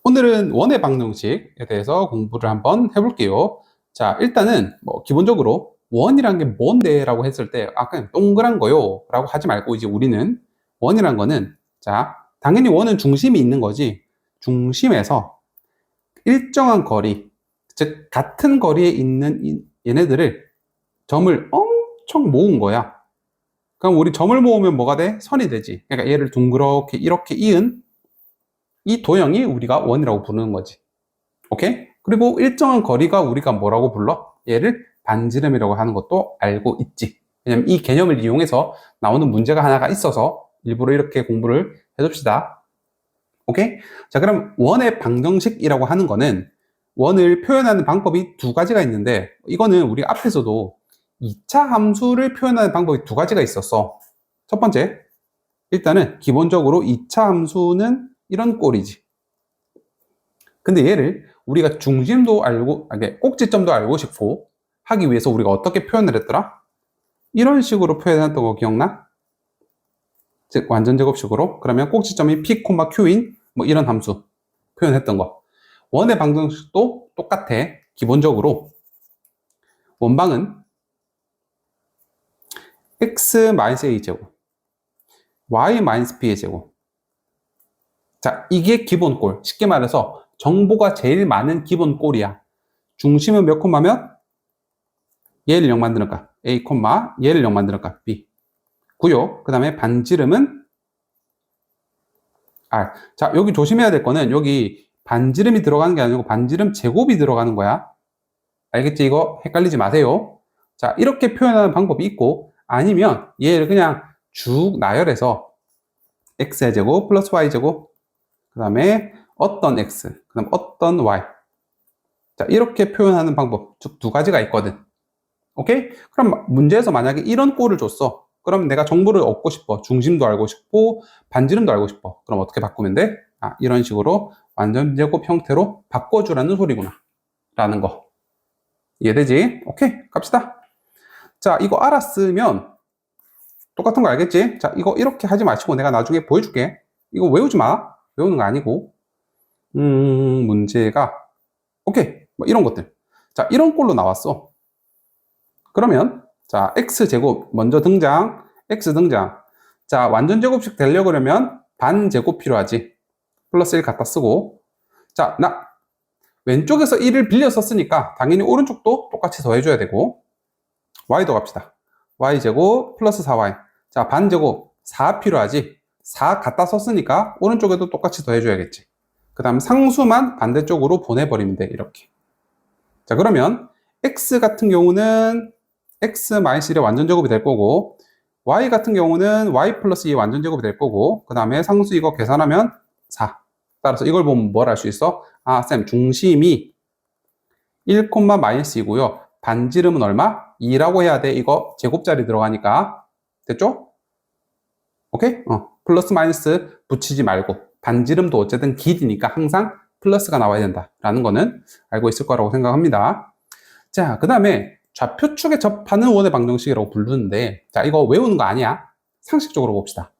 오늘은 원의 방정식에 대해서 공부를 한번 해볼게요. 자, 일단은 기본적으로 원이란 게 뭔데? 라고 했을 때 그냥 동그란 거요 라고 하지 말고 이제 우리는 원이란 거는 자, 당연히 원은 중심이 있는 거지. 중심에서 일정한 거리, 즉 같은 거리에 있는 얘네들을 점을 엄청 모은 거야. 그럼 우리 점을 모으면 뭐가 돼? 선이 되지. 그러니까 얘를 둥그렇게 이렇게 이은 이 도형이 우리가 원이라고 부르는 거지. 오케이? 그리고 일정한 거리가 우리가 뭐라고 불러? 얘를 반지름이라고 하는 것도 알고 있지. 왜냐면 이 개념을 이용해서 나오는 문제가 하나가 있어서 일부러 이렇게 공부를 해줍시다. 오케이? 자, 그럼 원의 방정식이라고 하는 거는 원을 표현하는 방법이 두 가지가 있는데 이거는 우리 앞에서도 2차 함수를 표현하는 방법이 두 가지가 있었어. 첫 번째, 일단은 기본적으로 2차 함수는 이런 꼴이지. 근데 얘를 우리가 중심도 알고, 꼭지점도 알고 싶고 하기 위해서 우리가 어떻게 표현을 했더라? 이런 식으로 표현했던 거 기억나? 즉 완전 제곱식으로. 그러면 꼭지점이 p, q인 뭐 이런 함수 표현했던 거. 원의 방정식도 똑같아. 기본적으로 원방은 x-a의 제곱, y-b의 제곱. 자, 이게 기본 꼴. 쉽게 말해서 정보가 제일 많은 기본 꼴이야. 중심은 몇 콤마면? 얘를 0 만드니까 a, 얘를 0 만드니까 b. 구요. 그 다음에 반지름은 r. 자, 여기 조심해야 될 거는 여기 반지름이 들어가는 게 아니고 반지름 제곱이 들어가는 거야. 알겠지? 이거 헷갈리지 마세요. 자, 이렇게 표현하는 방법이 있고 아니면 얘를 그냥 쭉 나열해서 x의 제곱 플러스 y 제곱 그 다음에 어떤 x 그 다음 어떤 y. 자, 이렇게 표현하는 방법 즉 두 가지가 있거든. 오케이? 그럼 문제에서 만약에 이런 꼴을 줬어. 그럼 내가 정보를 얻고 싶어. 중심도 알고 싶고 반지름도 알고 싶어. 그럼 어떻게 바꾸면 돼? 이런 식으로 완전 제곱 형태로 바꿔주라는 소리구나 라는 거. 이해되지? 오케이, 갑시다. 자, 이거 알았으면 똑같은 거 알겠지? 자, 이거 이렇게 하지 마시고 내가 나중에 보여줄게. 이거 외우지 마. 외우는 거 아니고 문제가 오케이, 뭐 이런 것들. 자, 이런 꼴로 나왔어. 그러면 자, x제곱 먼저 등장, x 등장. 자, 완전 제곱식 되려고 그러면 반제곱 필요하지. 플러스 1 갖다 쓰고. 자, 나 왼쪽에서 1을 빌려 썼으니까 당연히 오른쪽도 똑같이 더해줘야 되고. y도 갑시다. y제곱 플러스 4y. 자, 반제곱 4 필요하지. 4 갖다 썼으니까 오른쪽에도 똑같이 더해줘야겠지. 그 다음 상수만 반대쪽으로 보내버리면 돼. 이렇게. 자, 그러면 x 같은 경우는 x-1의 완전 제곱이 될 거고 y 같은 경우는 y 플러스 2의 완전 제곱이 될 거고 그 다음에 상수 이거 계산하면 4. 따라서 이걸 보면 뭘 알 수 있어? 쌤 중심이 1, -2고요. 반지름은 얼마? 2라고 해야 돼. 이거 제곱자리 들어가니까. 됐죠? 오케이? 플러스 마이너스 붙이지 말고 반지름도 어쨌든 길이니까 항상 플러스가 나와야 된다라는 거는 알고 있을 거라고 생각합니다. 자, 그 다음에 좌표축에 접하는 원의 방정식이라고 부르는데 자, 이거 외우는 거 아니야. 상식적으로 봅시다.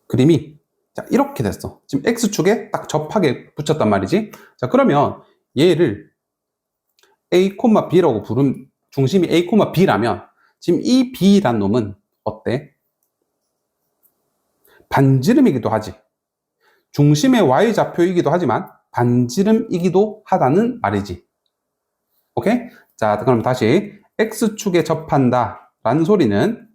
그림이 자, 이렇게 됐어. 지금 X축에 딱 접하게 붙였단 말이지. 자, 그러면 얘를 A, B라고 부른 중심이 A, B라면 지금 이 B란 놈은 어때? 반지름이기도 하지. 중심의 Y좌표이기도 하지만 반지름이기도 하다는 말이지. 오케이? 자, 그럼 다시 X축에 접한다 라는 소리는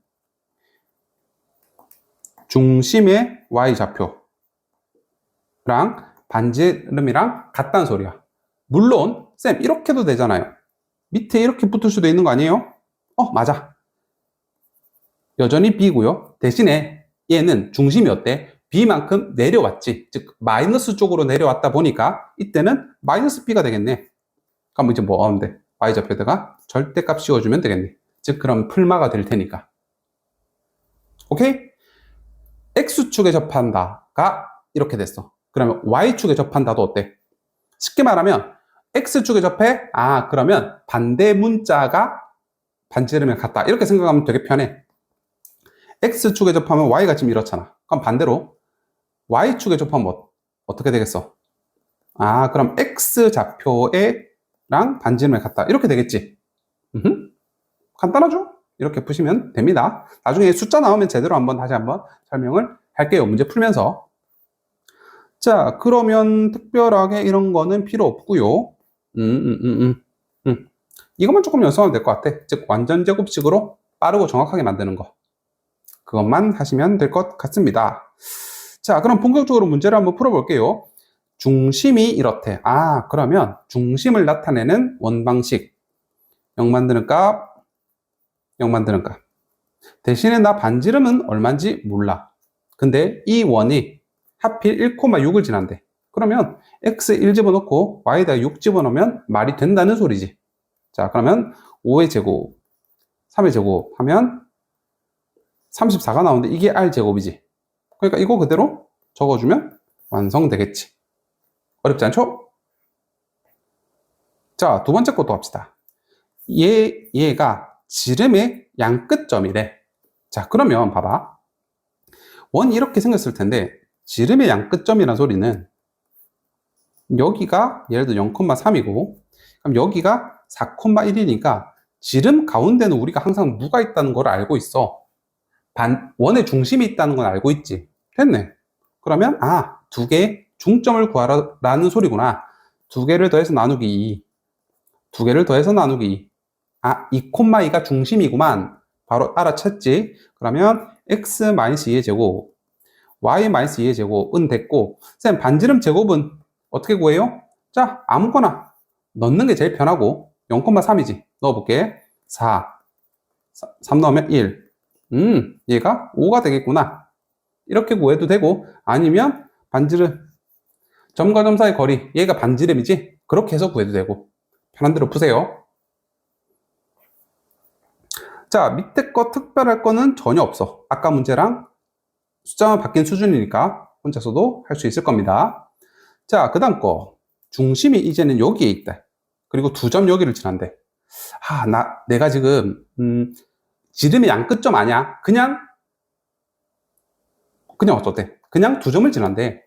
중심의 Y좌표랑 반지름이랑 같다는 소리야. 물론 쌤 이렇게도 되잖아요. 밑에 이렇게 붙을 수도 있는 거 아니에요? 맞아. 여전히 B고요. 대신에 얘는 중심이 어때? B만큼 내려왔지. 즉 마이너스 쪽으로 내려왔다 보니까 이때는 마이너스 B가 되겠네. 그럼 이제 뭐 하면 돼? Y좌표에다가 절대값 씌워주면 되겠네. 즉 그럼 풀마가 될 테니까. 오케이? X축에 접한다가 이렇게 됐어. 그러면 Y축에 접한다도 어때? 쉽게 말하면 X축에 접해? 그러면 반대 문자가 반지름에 같다. 이렇게 생각하면 되게 편해. X축에 접하면 Y가 지금 이렇잖아. 그럼 반대로 Y축에 접하면 어떻게 되겠어? 아, 그럼 X좌표랑 반지름을 같다. 이렇게 되겠지? 간단하죠? 이렇게 푸시면 됩니다. 나중에 숫자 나오면 제대로 다시 한번 설명을 할게요. 문제 풀면서. 자, 그러면 특별하게 이런 거는 필요 없고요. 이것만 조금 연습하면 될 것 같아. 즉, 완전 제곱식으로 빠르고 정확하게 만드는 거. 그것만 하시면 될 것 같습니다. 자, 그럼 본격적으로 문제를 한번 풀어볼게요. 중심이 이렇대. 아, 그러면 중심을 나타내는 원방식. 0 만드는 값, 0 만드는 값. 대신에 나 반지름은 얼마인지 몰라. 근데 이 원이 하필 1,6을 지난대. 그러면 x에 1 집어넣고 y에다 6 집어넣으면 말이 된다는 소리지. 자, 그러면 5의 제곱, 3의 제곱 하면 34가 나오는데 이게 r제곱이지. 그러니까 이거 그대로 적어주면 완성되겠지. 어렵지 않죠? 자, 두 번째 것도 합시다. 얘가 지름의 양끝점이래. 자, 그러면 봐봐. 원이 이렇게 생겼을 텐데 지름의 양끝점이라는 소리는 여기가 예를 들어 0,3이고 그럼 여기가 4,1이니까 지름 가운데는 우리가 항상 무가 있다는 걸 알고 있어. 원의 중심이 있다는 건 알고 있지. 됐네. 그러면 두 개의 중점을 구하라는 소리구나. 두 개를 더해서 나누기 2. 두 개를 더해서 나누기 2. 2,2가 중심이구만. 바로 알아챘지. 그러면 x-2의 제곱, y-2의 제곱은 됐고, 쌤 반지름 제곱은 어떻게 구해요? 자, 아무거나 넣는 게 제일 편하고 0,3이지. 넣어볼게. 4, 3 넣으면 1. 얘가 5가 되겠구나. 이렇게 구해도 되고, 아니면 반지름, 점과 점 사이 거리, 얘가 반지름이지? 그렇게 해서 구해도 되고, 편한 대로 푸세요. 자, 밑에 거 특별할 거는 전혀 없어. 아까 문제랑 숫자만 바뀐 수준이니까 혼자서도 할 수 있을 겁니다. 자, 그 다음 거. 중심이 이제는 여기에 있다. 그리고 두 점 여기를 지난대. 내가 지금, 지름의 양끝점 아니야. 그냥 어떻대? 그냥 두 점을 지난대.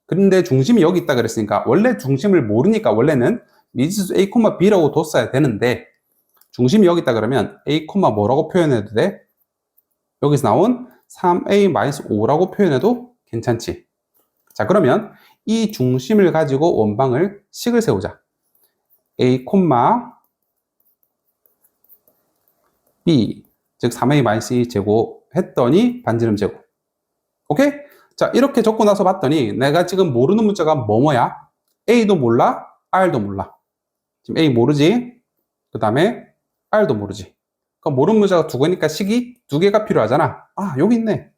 그런데 중심이 여기 있다 그랬으니까, 원래 중심을 모르니까 원래는 미지수 A, B라고 뒀어야 되는데, 중심이 여기 있다 그러면 A, 뭐라고 표현해도 돼? 여기서 나온 3A-5라고 표현해도 괜찮지. 자, 그러면 이 중심을 가지고 원방을 식을 세우자. A, B, 즉 3A-2 제곱 했더니 반지름 제곱. 오케이? 자, 이렇게 적고 나서 봤더니 내가 지금 모르는 문자가 뭐야? A도 몰라, R도 몰라. 지금 A 모르지? 그 다음에 R도 모르지. 그럼 모르는 문자가 두 개니까 식이 두 개가 필요하잖아. 여기 있네.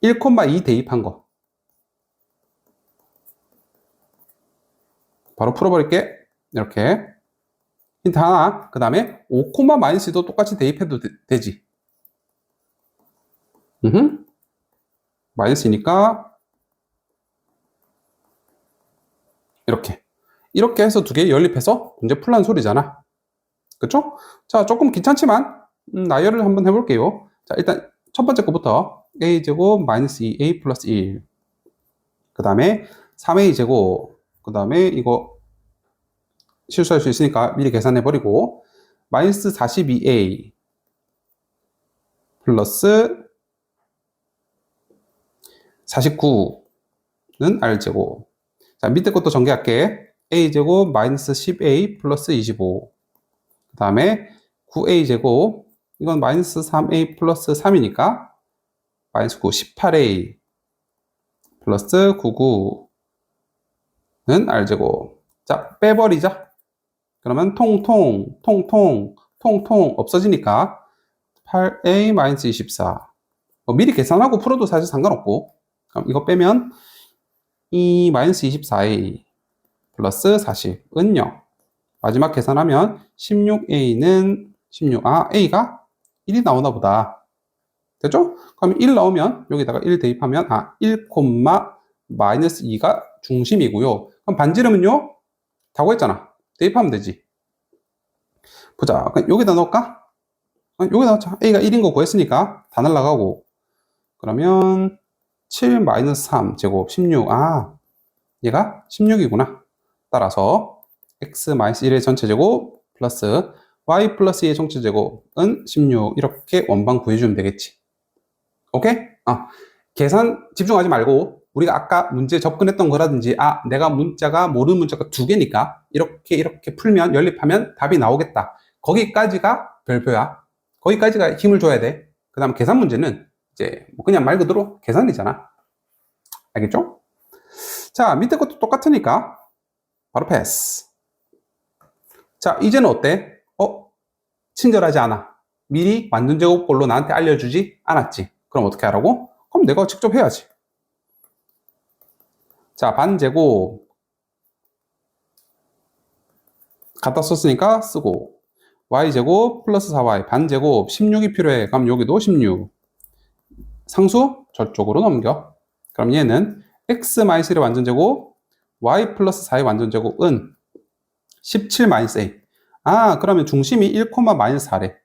1,2 대입한 거. 바로 풀어버릴게. 이렇게. 힌트 하나. 그 다음에 5,-도 똑같이 대입해도 되지. 마이너스니까 이렇게 해서 두 개 연립해서 문제 풀라는 소리잖아. 그쵸? 자, 조금 귀찮지만 나열을 한번 해볼게요. 자, 일단 첫 번째 거부터 a제곱 마이너스 2a 플러스 1. 그 다음에 3a제곱. 그 다음에 이거 실수할 수 있으니까 미리 계산해버리고 마이너스 42a 플러스 49는 r제곱. 자, 밑에 것도 전개할게. a제곱 마이너스 10a 플러스 25. 그 다음에 9a제곱. 이건 마이너스 3a 플러스 3이니까 마이너스 9, 18a 플러스 99는 r제곱. 자, 빼버리자. 그러면 통통 없어지니까 8a 마이너스 24. 미리 계산하고 풀어도 사실 상관없고, 그럼 이거 빼면 이 마이너스 24a 플러스 40은 0. 마지막 계산하면 16a는 16. a가 1이 나오나 보다. 됐죠? 그럼 1 나오면 여기다가 1 대입하면 1, 마이너스 2가 중심이고요. 그럼 반지름은요? 다 구했잖아. 대입하면 되지. 보자. 그럼 여기다 넣을까? 여기다 넣자. a가 1인 거 구했으니까 다 날라가고. 그러면 7 마이너스 3 제곱 16. 아, 얘가 16이구나. 따라서 x 마이너스 1의 전체 제곱 플러스 y 플러스 2의 전체 제곱은 16. 이렇게 원방 구해주면 되겠지. 오케이? 계산 집중하지 말고 우리가 아까 문제 접근했던 거라든지 내가 모르는 문자가 2개니까 이렇게 풀면 연립하면 답이 나오겠다. 거기까지가 별표야. 거기까지가 힘을 줘야 돼. 그 다음 계산 문제는 이제 그냥 말 그대로 계산이잖아. 알겠죠? 자, 밑에 것도 똑같으니까 바로 패스. 자, 이제는 어때? 친절하지 않아. 미리 완전 제곱꼴로 나한테 알려주지 않았지. 그럼 어떻게 하라고? 그럼 내가 직접 해야지. 자, 반제곱 갖다 썼으니까 쓰고 y제곱 플러스 4y 반제곱 16이 필요해. 그럼 여기도 16. 상수 저쪽으로 넘겨. 그럼 얘는 x-1의 완전제곱 y 플러스 4의 완전제곱은 17 마이너스 a. 그러면 중심이 1, 마이너스 4래.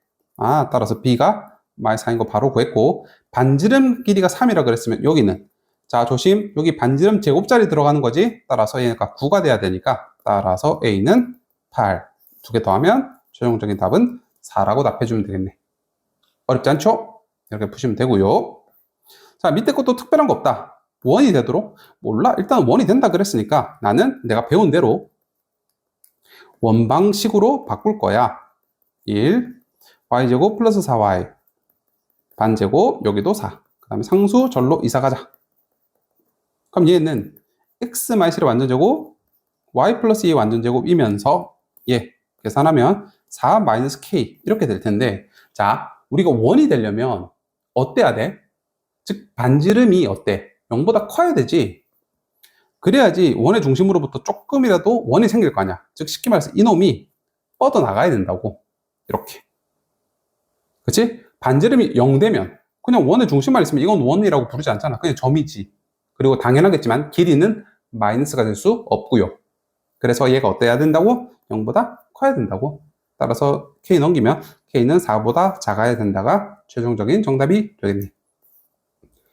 따라서 b가 마이너스 4인 거 바로 구했고, 반지름 길이가 3이라 그랬으면 여기는, 자, 조심, 여기 반지름 제곱자리 들어가는 거지. 따라서 얘가 9가 돼야 되니까, 따라서 a는 8. 두 개 더하면 최종적인 답은 4라고 답해주면 되겠네. 어렵지 않죠? 이렇게 푸시면 되고요. 자, 밑에 것도 특별한 거 없다. 원이 되도록? 몰라. 일단 원이 된다 그랬으니까 나는 내가 배운 대로 원방식으로 바꿀 거야. 1, y제곱 플러스 4y 반제곱, 여기도 4. 그 다음에 상수 절로 이사 가자. 그럼 얘는 x-1의 완전제곱 y 플러스 2의 완전제곱이면서 얘 계산하면 4 마이너스 k 이렇게 될 텐데, 자, 우리가 원이 되려면 어때야 돼? 즉 반지름이 어때? 0보다 커야 되지. 그래야지 원의 중심으로부터 조금이라도 원이 생길 거 아니야. 즉 쉽게 말해서 이놈이 뻗어나가야 된다고. 이렇게. 그치? 반지름이 0 되면 그냥 원의 중심만 있으면 이건 원이라고 부르지 않잖아. 그냥 점이지. 그리고 당연하겠지만 길이는 마이너스가 될 수 없고요. 그래서 얘가 어때야 된다고? 0보다 커야 된다고. 따라서 k 넘기면 k는 4보다 작아야 된다가 최종적인 정답이 되겠네.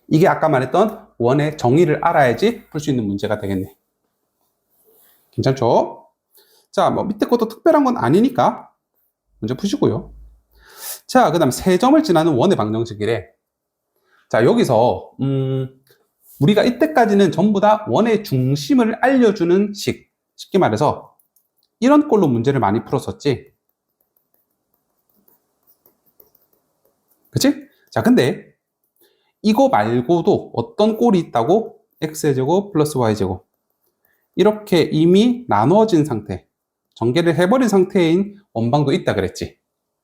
이게 아까 말했던 원의 정의를 알아야지 풀 수 있는 문제가 되겠네. 괜찮죠? 자, 밑에 것도 특별한 건 아니니까 문제 푸시고요. 자, 그 다음 세 점을 지나는 원의 방정식이래. 자, 여기서 우리가 이때까지는 전부 다 원의 중심을 알려주는 식, 쉽게 말해서 이런 꼴로 문제를 많이 풀었었지. 그치? 자, 근데 이거 말고도 어떤 꼴이 있다고? x제곱 플러스 y제곱 이렇게 이미 나누어진 상태, 전개를 해버린 상태인 원방도 있다 그랬지.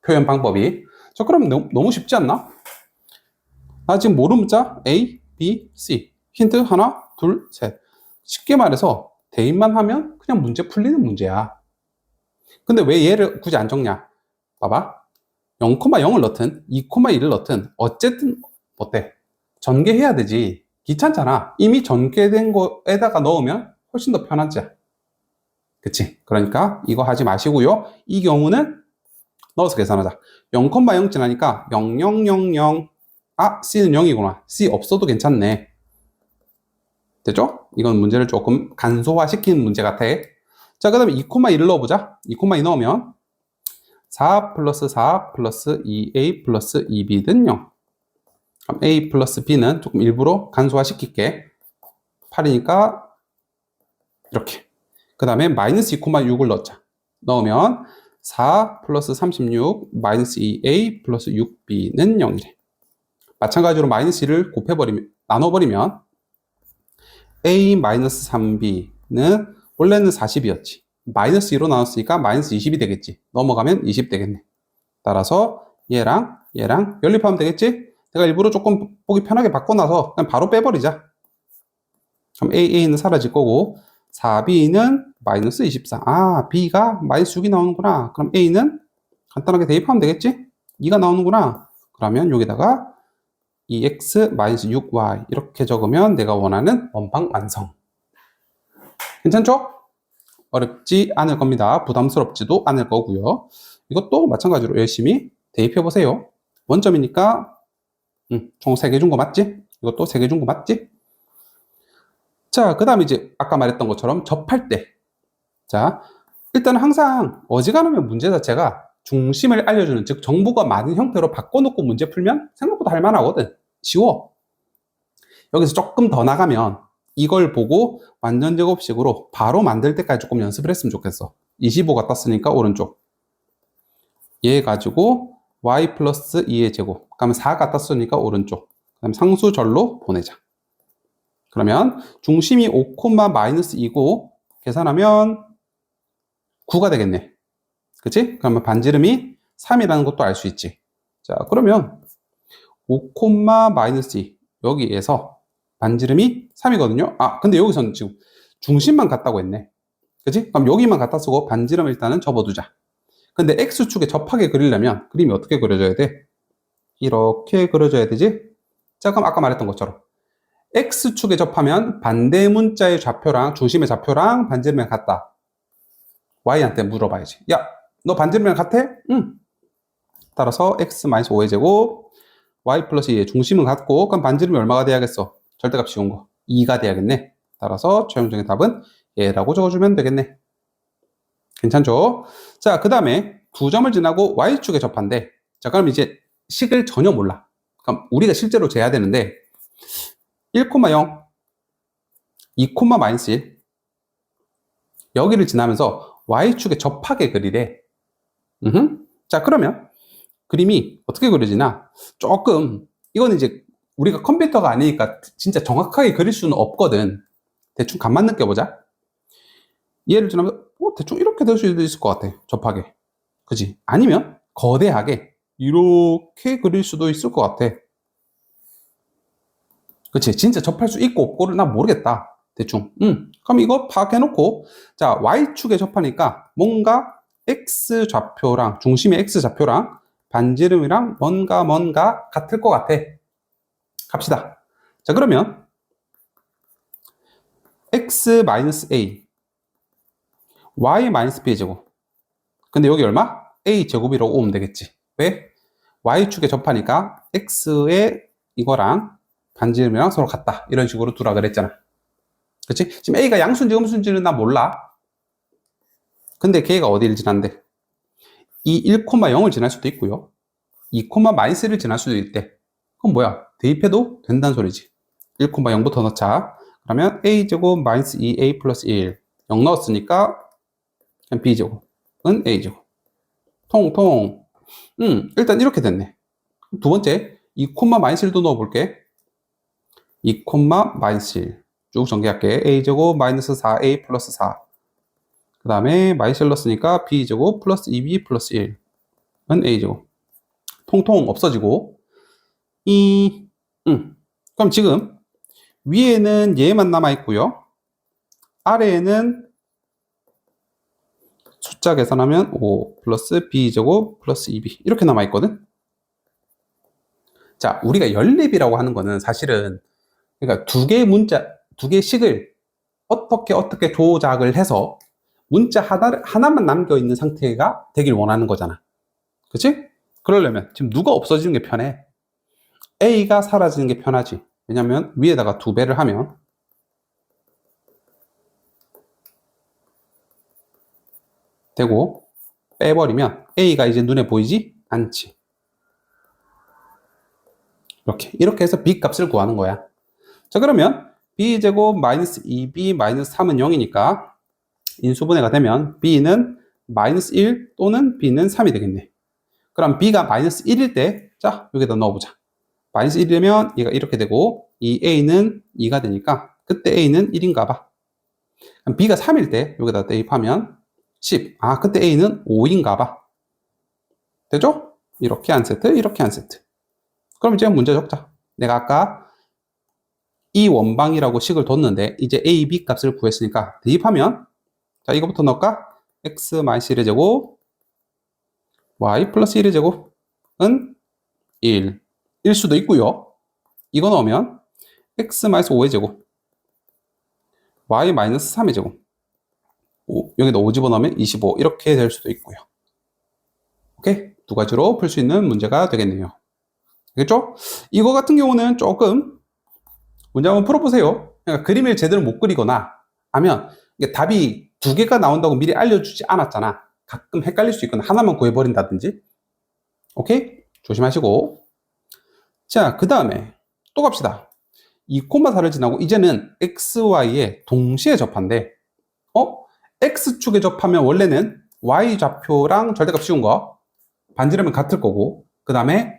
표현 방법이. 자, 그럼 너무 쉽지 않나? 나 지금 모르는 문자 A, B, C 힌트 하나, 둘, 셋. 쉽게 말해서 대입만 하면 그냥 문제 풀리는 문제야. 근데 왜 얘를 굳이 안 적냐? 봐봐. 0,0을 넣든 2,1을 넣든 어쨌든 어때? 전개해야 되지. 귀찮잖아. 이미 전개된 거에다가 넣으면 훨씬 더 편하지. 그치? 그러니까 이거 하지 마시고요. 이 경우는 넣어서 계산하자. 0,0 지나니까 0, 0, 0, 0. C는 0이구나. C 없어도 괜찮네. 됐죠? 이건 문제를 조금 간소화시킨 문제 같아. 자, 그 다음에 2,1을 넣어보자. 2,2 넣으면 4 플러스 4 플러스 2a 플러스 2b는 0. 그럼 a 플러스 b는 조금 일부러 간소화시킬게. 8이니까 이렇게. 그 다음에 마이너스 2,6을 넣자. 넣으면 4 플러스 36 마이너스 2a 플러스 6b는 0이래. 마찬가지로 마이너스 1을 나눠버리면 a 마이너스 3b는 원래는 40이었지. 마이너스 2로 나눴으니까 마이너스 20이 되겠지. 넘어가면 20 되겠네. 따라서 얘랑 연립하면 되겠지? 내가 일부러 조금 보기 편하게 바꿔놔서 그냥 바로 빼버리자. 그럼 AA는 사라질 거고 4B는 마이너스 24. B가 마이너스 6이 나오는구나. 그럼 A는 간단하게 대입하면 되겠지? 2가 나오는구나. 그러면 여기다가 2x 마이너스 6y 이렇게 적으면 내가 원하는 원방 완성. 괜찮죠? 어렵지 않을 겁니다. 부담스럽지도 않을 거고요. 이것도 마찬가지로 열심히 대입해 보세요. 원점이니까 총 3개 준 거 맞지? 이것도 3개 준 거 맞지? 자, 그 다음에 이제 아까 말했던 것처럼 접할 때. 자, 일단 항상 어지간하면 문제 자체가 중심을 알려주는, 즉 정보가 많은 형태로 바꿔놓고 문제 풀면 생각보다 할만하거든. 쉬워. 여기서 조금 더 나가면 이걸 보고 완전 제곱식으로 바로 만들 때까지 조금 연습을 했으면 좋겠어. 25가 떴으니까 오른쪽. 얘 가지고 y 플러스 2의 제곱. 그러면 4가 떴으니까 오른쪽. 그다음 상수절로 보내자. 그러면 중심이 5, 마이너스 2고 계산하면 9가 되겠네. 그치? 그러면 반지름이 3이라는 것도 알 수 있지. 자, 그러면 5, 마이너스 2 여기에서 반지름이 3이거든요. 아, 근데 여기서는 지금 중심만 같다고 했네. 그치? 그럼 여기만 갖다 쓰고 반지름 일단은 접어두자. 근데 X축에 접하게 그리려면 그림이 어떻게 그려져야 돼? 이렇게 그려져야 되지? 자, 그럼 아까 말했던 것처럼 X축에 접하면 반대 문자의 좌표랑 중심의 좌표랑 반지름이랑 같다. Y한테 물어봐야지. 야, 너 반지름이랑 같아? 응. 따라서 X-5의 제곱 Y 플러스 2의 중심은 같고 그럼 반지름이 얼마가 돼야겠어? 절대값 씌운 거 2가 돼야겠네. 따라서 최종적인 답은 얘라고 적어주면 되겠네. 괜찮죠? 자, 그 다음에 2점을 지나고 Y축에 접한대. 자, 그럼 이제 식을 전혀 몰라. 그럼 우리가 실제로 재야 되는데 1,0, 2, 마이너스 1 여기를 지나면서 Y축에 접하게 그리래. 자, 그러면 그림이 어떻게 그려지나? 조금 이거는 이제 우리가 컴퓨터가 아니니까 진짜 정확하게 그릴 수는 없거든. 대충 감만 느껴보자. 얘를 지나면서 대충 이렇게 될 수도 있을 것 같아. 접하게. 그지? 아니면 거대하게 이렇게 그릴 수도 있을 것 같아. 그치? 진짜 접할 수 있고 없고를 난 모르겠다. 대충. 그럼 이거 파악해놓고 자, Y축에 접하니까 뭔가 X 좌표랑 중심의 X 좌표랑 반지름이랑 뭔가 같을 것 같아. 갑시다. 자, 그러면 X-A Y-B의 제곱. 근데 여기 얼마? A 제곱이라고 오면 되겠지. 왜? Y축에 접하니까 X의 이거랑 반지름이랑 서로 같다. 이런 식으로 두라 그랬잖아. 그치? 지금 A가 양수인지 음수인지는 나 몰라. 근데 걔가 어디를 지난대? 이 1,0을 지날 수도 있고요. 2, 마이너스 1을 지날 수도 있대. 그럼 뭐야? 대입해도 된다는 소리지. 1,0부터 넣자. 그러면 A제곱 마이너스 2A 플러스 1. 0 넣었으니까 그냥 B제곱은 A제곱. 통통. 일단 이렇게 됐네. 두 번째, 2, 마이너스 1도 넣어볼게. 2, 마이너스 1. 쭉 전개할게. A제곱 마이너스 4A 플러스 4. 그 다음에 마이너스 1 넣었으니까 B제곱 플러스 2B 플러스 1은 A제곱. 통통 없어지고 그럼 지금 위에는 얘만 남아있고요. 아래에는 숫자 계산하면 5 플러스 B제곱 플러스 2B 이렇게 남아있거든. 자, 우리가 연립이라고 하는 거는 사실은 그러니까 두 개의 문자, 두 개의 식을 어떻게 조작을 해서 문자 하나만 남겨있는 상태가 되길 원하는 거잖아. 그치? 그러려면 지금 누가 없어지는 게 편해? A가 사라지는 게 편하지. 왜냐면 위에다가 2배를 하면 되고 빼버리면 A가 이제 눈에 보이지 않지. 이렇게 해서 B 값을 구하는 거야. 자, 그러면 B제곱 마이너스 2B 마이너스 3은 0이니까 인수분해가 되면 B는 마이너스 1 또는 B는 3이 되겠네. 그럼 B가 마이너스 1일 때, 자, 여기다 넣어보자. 마이너스 1이면 얘가 이렇게 되고, 이 A는 2가 되니까, 그때 A는 1인가 봐. 그럼 B가 3일 때, 여기다 대입하면 10. 아, 그때 A는 5인가 봐. 되죠? 이렇게 한 세트, 이렇게 한 세트. 그럼 이제 문제 적자. 내가 아까 이 원방이라고 식을 뒀는데, 이제 A, B 값을 구했으니까 대입하면, 자, 이거부터 넣을까? X-1의 제곱, Y 플러스 1의 제곱은 1. 일 수도 있고요. 이거 넣으면 X-5의 제곱, Y-3의 제곱, 여기다 5 집어넣으면 25 이렇게 될 수도 있고요. 오케이? 두 가지로 풀 수 있는 문제가 되겠네요. 알겠죠? 이거 같은 경우는 조금 문제 한번 풀어보세요. 그러니까 그림을 제대로 못 그리거나 하면 이게 답이 두 개가 나온다고 미리 알려주지 않았잖아. 가끔 헷갈릴 수 있거나 하나만 구해버린다든지. 오케이? 조심하시고. 자, 그 다음에 또 갑시다. 2,4를 지나고 이제는 XY에 동시에 접한대. X축에 접하면 원래는 Y좌표랑 절대값 씌운 거 반지름은 같을 거고, 그 다음에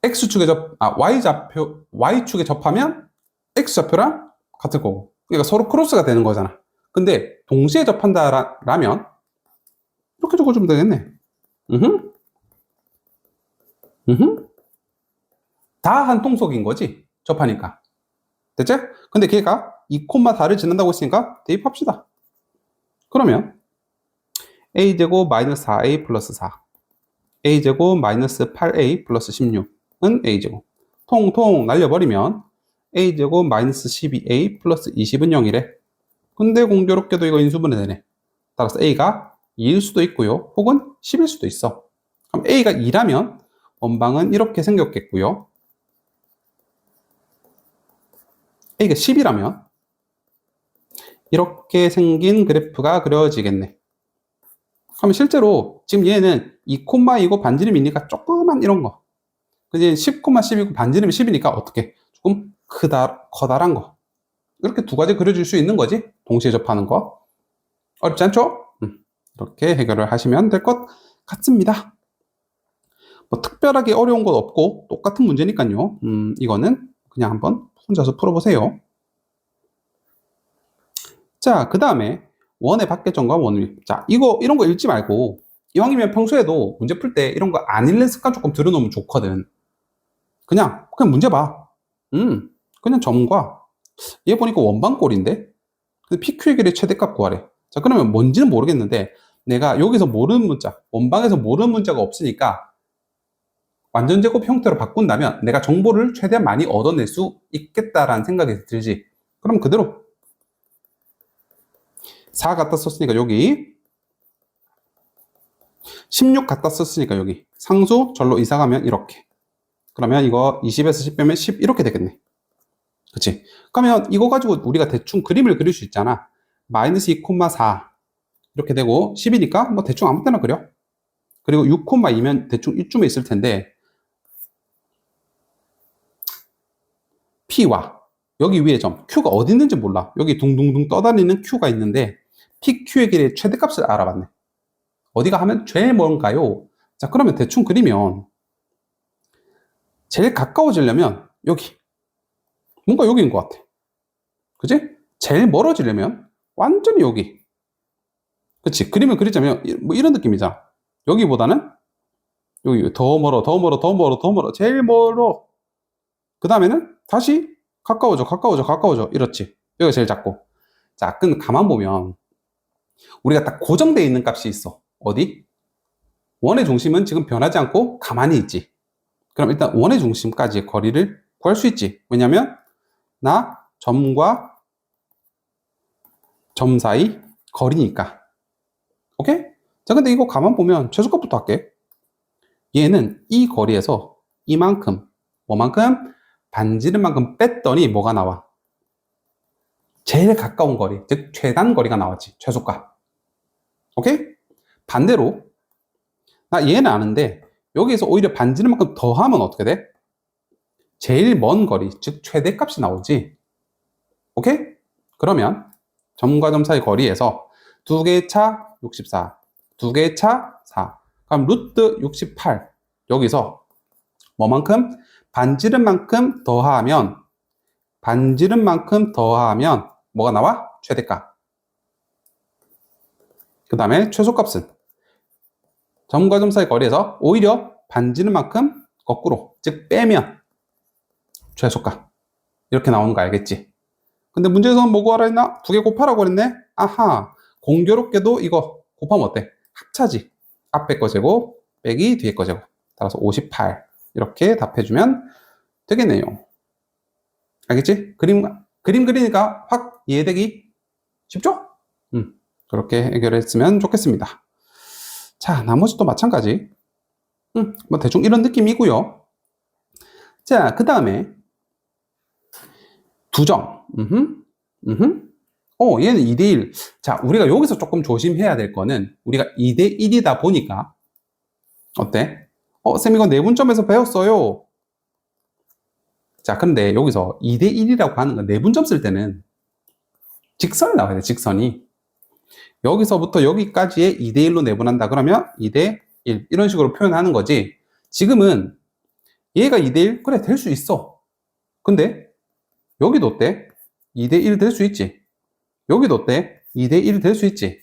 Y축에 접하면 X좌표랑 같을 거고. 그러니까 서로 크로스가 되는 거잖아. 근데 동시에 접한다라면 이렇게 적어주면 되겠네. 다 한 통속인 거지. 접하니까. 됐죠? 근데 걔가 2,4를 지난다고 했으니까 대입합시다. 그러면 a제곱 마이너스 4a 플러스 4 a제곱 마이너스 8a 플러스 16은 a제곱 통통 날려버리면 a제곱 마이너스 12a 플러스 20은 0이래. 근데 공교롭게도 이거 인수분해 되네. 따라서 a가 2일 수도 있고요. 혹은 10일 수도 있어. 그럼 a가 2라면 원방은 이렇게 생겼겠고요. a가 10이라면 이렇게 생긴 그래프가 그려지겠네. 그러면 실제로 지금 얘는 2,2고 반지름이니까 조그만 이런 거. 그지? 10,10이고 반지름이 10이니까 어떻게? 조금 커다란 거. 이렇게 두 가지 그려줄 수 있는 거지. 동시에 접하는 거. 어렵지 않죠? 이렇게 해결을 하시면 될 것 같습니다. 뭐 특별하게 어려운 건 없고 똑같은 문제니까요. 이거는 그냥 한번 혼자서 풀어보세요. 자, 그 다음에 원의 밖에점과 원의. 자, 이런 거 읽지 말고 이왕이면 평소에도 문제 풀 때 이런 거 안 읽는 습관 조금 들여놓으면 좋거든. 그냥 문제 봐. 그냥 점과 얘 보니까 원방꼴인데 근데 PQ의 길이 최대값 구하래. 자, 그러면 뭔지는 모르겠는데 내가 여기서 모르는 문자, 원방에서 모르는 문자가 없으니까 완전 제곱 형태로 바꾼다면 내가 정보를 최대한 많이 얻어낼 수 있겠다라는 생각이 들지. 그럼 그대로 4 갖다 썼으니까 여기 16 갖다 썼으니까 여기 상수 절로 이사 가면 이렇게. 그러면 이거 20에서 10 빼면 10 이렇게 되겠네. 그치? 그러면 이거 가지고 우리가 대충 그림을 그릴 수 있잖아. 마이너스 2,4 이렇게 되고 10이니까 뭐 대충 아무 때나 그려. 그리고 6,2면 대충 이쯤에 있을 텐데 P와 여기 위에 점 Q가 어디 있는지 몰라. 여기 둥둥둥 떠다니는 Q가 있는데 PQ의 길이의 최대값을 알아봤네. 어디가 하면 제일 먼가요? 자, 그러면 대충 그리면 제일 가까워지려면 여기 뭔가 여기인 것 같아. 그지? 제일 멀어지려면 완전히 여기. 그치? 그림을 그리자면 뭐 이런 느낌이잖아. 여기보다는 여기 더 멀어, 더 멀어, 더 멀어, 더 멀어. 제일 멀어. 그 다음에는 다시 가까워져, 가까워져, 가까워져. 이렇지. 여기가 제일 작고. 자, 근데 가만 보면 우리가 딱 고정되어 있는 값이 있어. 어디? 원의 중심은 지금 변하지 않고 가만히 있지. 그럼 일단 원의 중심까지의 거리를 구할 수 있지. 왜냐면 나 점과 점 사이 거리니까. 오케이? 자, 근데 이거 가만 보면 최소값부터 할게. 얘는 이 거리에서 이만큼, 뭐만큼? 반지름만큼 뺐더니 뭐가 나와? 제일 가까운 거리, 즉 최단 거리가 나왔지. 최소값. 오케이? 반대로 나 얘는 아는데 여기에서 오히려 반지름만큼 더하면 어떻게 돼? 제일 먼 거리, 즉 최대값이 나오지. 오케이? 그러면 점과 점 사이 거리에서 두 개의 차 64, 두 개의 차 4. 그럼 루트 68. 여기서 뭐만큼? 반지름만큼 더하면 뭐가 나와? 최대값. 그 다음에 최소값은 점과 점 사이 거리에서 오히려 반지름만큼 거꾸로, 즉 빼면 최소값. 이렇게 나오는 거 알겠지? 근데 문제에서는 뭐 구하라 했나? 두 개 곱하라고 그랬네? 아하, 공교롭게도 이거 곱하면 어때? 합차지. 앞에 거 제곱 빼기 뒤에 거 제곱. 따라서 58. 이렇게 답해주면 되겠네요. 알겠지? 그림 그리니까 확 이해되기 쉽죠? 그렇게 해결했으면 좋겠습니다. 자, 나머지도 마찬가지. 뭐 대충 이런 느낌이고요. 자, 그 다음에 두 점. 얘는 2대1. 자, 우리가 여기서 조금 조심해야 될 거는 우리가 2대1이다 보니까 어때? 쌤 이거 내분점에서 배웠어요. 자, 근데 여기서 2대1이라고 하는 건 내분점 쓸 때는 직선이 나와야 돼, 직선이. 여기서부터 여기까지의 2대1로 내분한다 그러면 2대1 이런 식으로 표현하는 거지. 지금은 얘가 2대1? 그래, 될 수 있어. 근데 여기도 어때? 2대1 될 수 있지. 여기도 어때? 2대1 될 수 있지.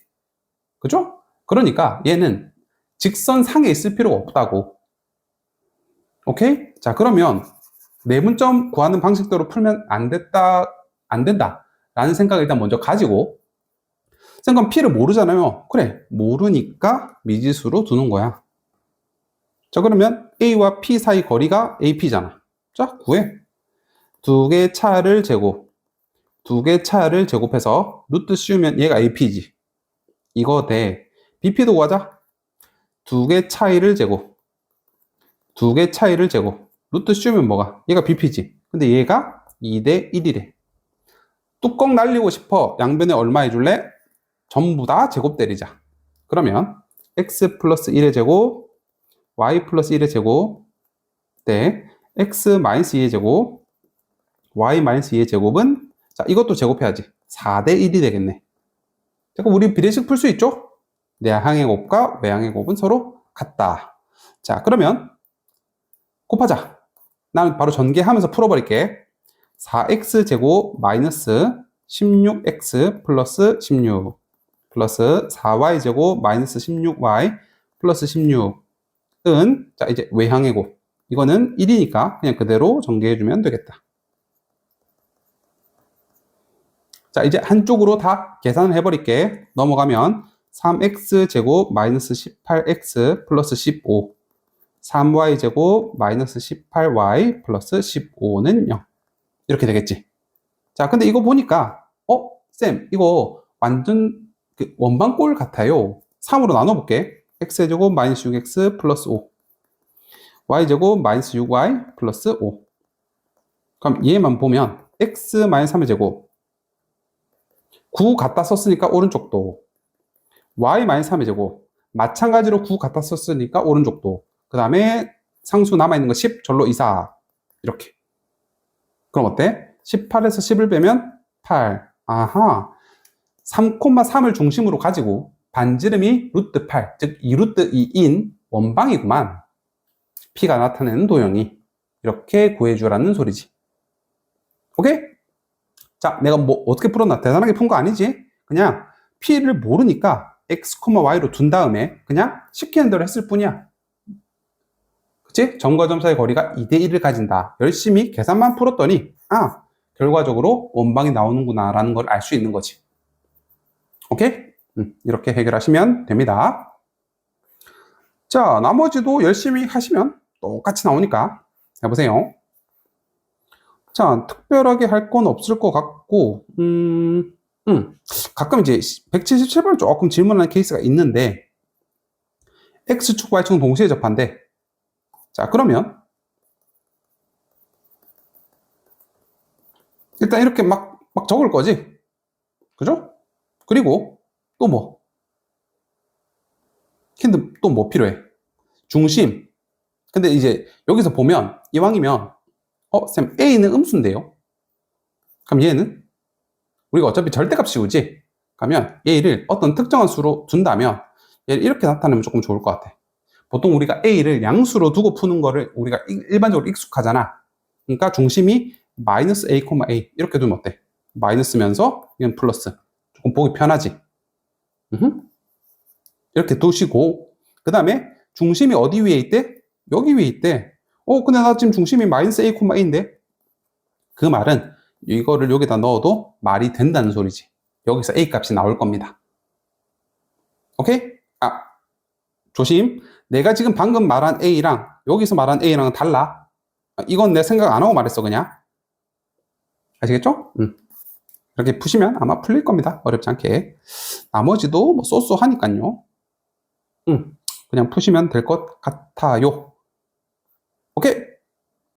그죠? 그러니까 얘는 직선상에 있을 필요가 없다고. 오케이? 자, 그러면 내분점 구하는 방식대로 풀면 안 된다 라는 생각을 일단 먼저 가지고, 쌤 P를 모르잖아요. 그래, 모르니까 미지수로 두는 거야. 자, 그러면 A와 P 사이 거리가 AP잖아. 자, 구해. 두 개 차를 제곱해서 루트 씌우면 얘가 AP지. 이거 돼. BP도 구하자. 두 개 차이를 제곱. 루트 씌우면 뭐가? 얘가 BP지. 근데 얘가 2대1이래. 뚜껑 날리고 싶어. 양변에 얼마 해줄래? 전부 다 제곱 때리자. 그러면 x 플러스 1의 제곱, y 플러스 1의 제곱 대 x 마이너스 2의 제곱, y 마이너스 2의 제곱은, 자, 이것도 제곱해야지. 4대1이 되겠네. 그럼 우리 비례식 풀 수 있죠? 내항의 곱과 외항의 곱은 서로 같다. 자, 그러면 곱하자. 나는 바로 전개하면서 풀어버릴게. 4x 제곱 마이너스 16x 플러스 16 플러스 4y 제곱 마이너스 16y 플러스 16은, 자, 이제 외항의 곱. 이거는 1이니까 그냥 그대로 전개해주면 되겠다. 자, 이제 한쪽으로 다 계산을 해버릴게. 넘어가면 3x 제곱 마이너스 18x 플러스 15, 3y 제곱 마이너스 18y 플러스 15는 0. 이렇게 되겠지. 자, 근데 이거 보니까 쌤 이거 완전 원방꼴 같아요. 3으로 나눠볼게. x제곱 마이너스 6x 플러스 5, y제곱 마이너스 6y 플러스 5. 그럼 얘만 보면 x 마이너스 3의 제곱 9 갖다 썼으니까 오른쪽도, y 마이너스 3의 제곱 마찬가지로 9 갖다 썼으니까 오른쪽도, 그 다음에 상수 남아있는 거 10 절로 이사. 이렇게. 그럼 어때? 18에서 10을 빼면 8. 아하. 3,3을 중심으로 가지고 반지름이 루트 8, 즉 2루트 2인 원방이구만. P가 나타내는 도형이. 이렇게 구해주라는 소리지. 오케이? 자, 내가 뭐 어떻게 풀었나? 대단하게 푼 거 아니지? 그냥 P를 모르니까 X, Y로 둔 다음에 그냥 시키는 대로 했을 뿐이야. 그치? 점과 점 사이의 거리가 2대1을 가진다. 열심히 계산만 풀었더니 결과적으로 원방이 나오는구나 라는 걸 알 수 있는 거지. 오케이? 이렇게 해결하시면 됩니다. 자, 나머지도 열심히 하시면 똑같이 나오니까 해보세요. 자, 특별하게 할 건 없을 것 같고, 가끔 이제 177번 조금 질문하는 케이스가 있는데, X축, Y축은 동시에 접한대. 자, 그러면 일단 이렇게 막 적을 거지. 그죠? 그리고 또 뭐? 힌트 또 뭐 필요해? 중심. 근데 이제 여기서 보면 이왕이면 쌤 A는 음수인데요. 그럼 얘는 우리가 어차피 절대값 씌우지? 그러면 A를 어떤 특정한 수로 둔다면 얘를 이렇게 나타내면 조금 좋을 것 같아. 보통 우리가 A를 양수로 두고 푸는 거를 우리가 일반적으로 익숙하잖아. 그러니까 중심이 마이너스 A, A 이렇게 두면 어때? 마이너스면서 이건 플러스. 조금 보기 편하지? 이렇게 두시고, 그 다음에 중심이 어디 위에 있대? 여기 위에 있대. 근데 나 지금 중심이 마이너스 A, A인데? 그 말은 이거를 여기다 넣어도 말이 된다는 소리지. 여기서 A 값이 나올 겁니다. 오케이? 조심. 내가 지금 방금 말한 A랑 여기서 말한 A랑은 달라. 이건 내 생각 안 하고 말했어, 그냥. 아시겠죠? 이렇게 푸시면 아마 풀릴 겁니다. 어렵지 않게. 나머지도 뭐 쏘쏘하니까요. 그냥 푸시면 될 것 같아요. 오케이.